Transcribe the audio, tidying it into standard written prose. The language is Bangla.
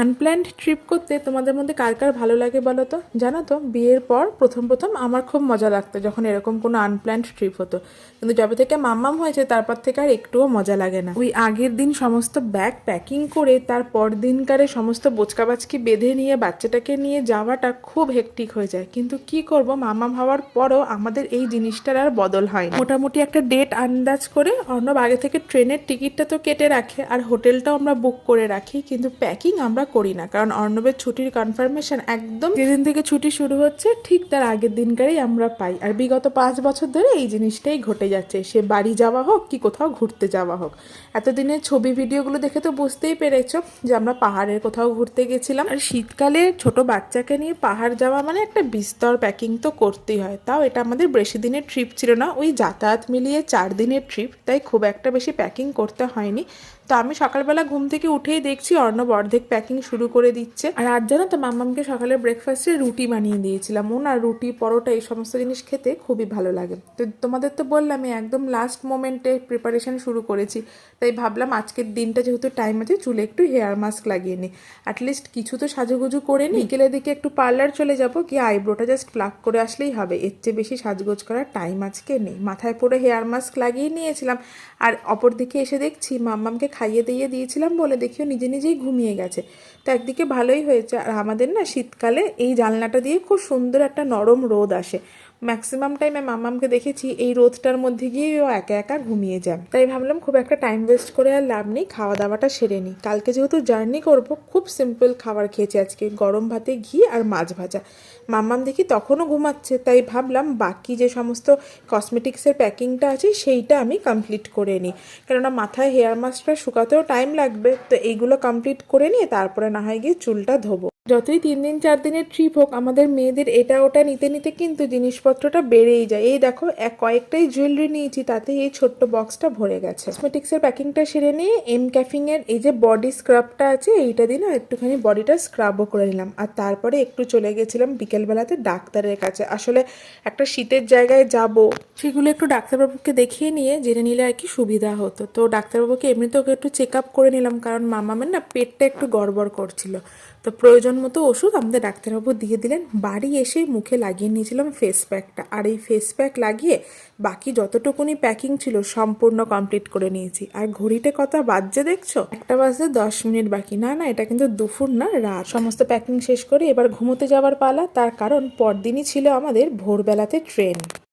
আনপ্ল্যান্ড ট্রিপ করতে তোমাদের মধ্যে কার কার ভালো লাগে বলো তো? জানো তো, বিয়ের পর প্রথম প্রথম আমার খুব মজা লাগতো যখন এরকম কোনো আনপ্ল্যান্ড ট্রিপ হতো, কিন্তু যবে থেকে মাম্মাম হয়েছে তারপর থেকে আর একটুও মজা লাগে না। ওই আগের দিন সমস্ত ব্যাগ প্যাকিং করে তারপর দিনকারে সমস্ত বোচকাবাচকি বেঁধে নিয়ে বাচ্চাটাকে নিয়ে যাওয়াটা খুব হেক্টিক হয়ে যায়। কিন্তু কি করব, মাম্মাম হওয়ার পরও আমাদের এই জিনিসটার আর বদল হয় না। মোটামুটি একটা ডেট আন্দাজ করে অর্ণব আগে থেকে ট্রেনের টিকিটটা তো কেটে রাখে আর হোটেলটাও আমরা বুক করে রাখি, কিন্তু প্যাকিং আমরা করি না, কারণ অর্ণবের ছুটির কনফার্মেশন একদম যেদিন থেকে ছুটি শুরু হচ্ছে ঠিক তার আগের দিনকারেই আমরা পাই। আর বিগত 5 বছর ধরে এই জিনিসটাই ঘটে যাচ্ছে, সে বাড়ি যাওয়া হোক কি কোথাও ঘুরতে যাওয়া হোক। এতদিনের ছবি ভিডিওগুলো দেখে তো বুঝতেই পেরেছো যে আমরা পাহাড়ের কোথাও ঘুরতে গেছিলাম। আর শীতকালে ছোট বাচ্চাকে নিয়ে পাহাড় যাওয়া মানে একটা বিস্তর প্যাকিং তো করতেই হয়। তাও এটা আমাদের বেশি দিনের ট্রিপ ছিল না, ওই যাতায়াত মিলিয়ে 4 দিনের ট্রিপ, তাই খুব একটা বেশি প্যাকিং করতে হয়নি। তো আমি সকালবেলা ঘুম থেকে উঠেই দেখছি অর্ণব অর্ধেক প্যাকিং শুরু করে দিচ্ছে। আর আজ জানো তো, মাম্মামকে সকালে ব্রেকফাস্টে রুটি বানিয়ে দিয়েছিলাম। ও না রুটি পরোটা এই সমস্ত জিনিস খেতে খুবই ভালো লাগে। তো তোমাদের তো বললাম একদম লাস্ট মোমেন্টে প্রিপারেশন শুরু করেছি, তাই ভাবলাম আজকের দিনটা যেহেতু টাইম আছে চুলে একটু হেয়ার মাস্ক লাগিয়ে নিই, অ্যাটলিস্ট কিছু তো সাজুগুজু করে নিই। বিকেলের দিকে একটু পার্লার চলে যাবো, গিয়ে আইব্রোটা জাস্ট প্লাক করে আসলেই হবে, এর চেয়ে বেশি সাজগোজ করার টাইম আজকে নেই। মাথায় পরে হেয়ার মাস্ক লাগিয়ে নিয়েছিলাম, আর অপর দিকে এসে দেখছি মাম্মামকে খাইয়ে দিয়ে দিয়েছিলাম বলে দেখিও নিজে নিজেই ঘুমিয়ে গেছে। তো একদিকে ভালোই হয়েছে। আর আমাদের না শীতকালে এই জানলাটা দিয়ে খুব সুন্দর একটা নরম রোদ আসে, ম্যাক্সিমাম টাইমে মাম্মামকে দেখেছি এই রোদটার মধ্যে গিয়ে ও একা একা ঘুমিয়ে যায়। তাই ভাবলাম খুব একটা টাইম ওয়েস্ট করে আর লাভ নেই, খাওয়া দাওয়াটা সেরে নিই। কালকে যেহেতু জার্নি করব, খুব সিম্পল খাবার খেয়েছি আজকে, গরম ভাতে ঘি আর মাছ ভাজা। মাম্মাম দেখি তখনও ঘুমাচ্ছে, তাই ভাবলাম বাকি যে সমস্ত কসমেটিক্সের প্যাকিংটা আছে সেইটা আমি কমপ্লিট করে নিই, কেননা মাথায় হেয়ার মাস্কটা শুকাতেও টাইম লাগবে। তো এইগুলো কমপ্লিট করে নিয়ে তারপরে না হয় গিয়ে চুলটা ধোবো। যতই 3 দিন 4 দিনের ট্রিপ হোক, আমাদের মেয়েদের এটা ওটা নিতে নিতে কিন্তু জিনিসপত্রটা বেড়েই যায়। এই দেখো কয়েকটাই জুয়েলারি নিয়েছি, তাতে এই ছোট্ট বক্সটা ভরে গেছে। কসমেটিক্সের প্যাকিংটা সেরে নিয়ে এম ক্যাফিংয়ের এই যে বডি স্ক্রাবটা আছে এইটা দিয়ে না একটুখানি বডিটা স্ক্রাবও করে নিলাম। আর তারপরে একটু চলে গেছিলাম বিকেলবেলাতে ডাক্তারের কাছে। আসলে একটা শীতের জায়গায় যাব, সেগুলো একটু ডাক্তারবাবুকে দেখিয়ে নিয়ে জেনে নিলে আর কি সুবিধা হতো। তো ডাক্তারবাবুকে এমনিতে ওকে একটু চেক আপ করে নিলাম, কারণ মামামের না পেটটা একটু গড়বড় করছিল। তো প্রয়োজন মতো ওষুধ আমাদের ডাক্তারবাবু দিয়ে দিলেন। বাড়ি এসেই মুখে লাগিয়ে নিয়েছিলাম ফেস প্যাকটা, আর এই ফেস প্যাক লাগিয়ে বাকি যতটুকুনি প্যাকিং ছিল সম্পূর্ণ কমপ্লিট করে নিয়েছি। আর ঘড়িতে কত বাজছে দেখছো, 1টা বাজতে 10 মিনিট বাকি। না না, এটা কিন্তু দুপুর না, রাত। সমস্ত প্যাকিং শেষ করে এবার ঘুমোতে যাওয়ার পালা, তার কারণ পরদিনই ছিল আমাদের ভোরবেলাতে ট্রেন।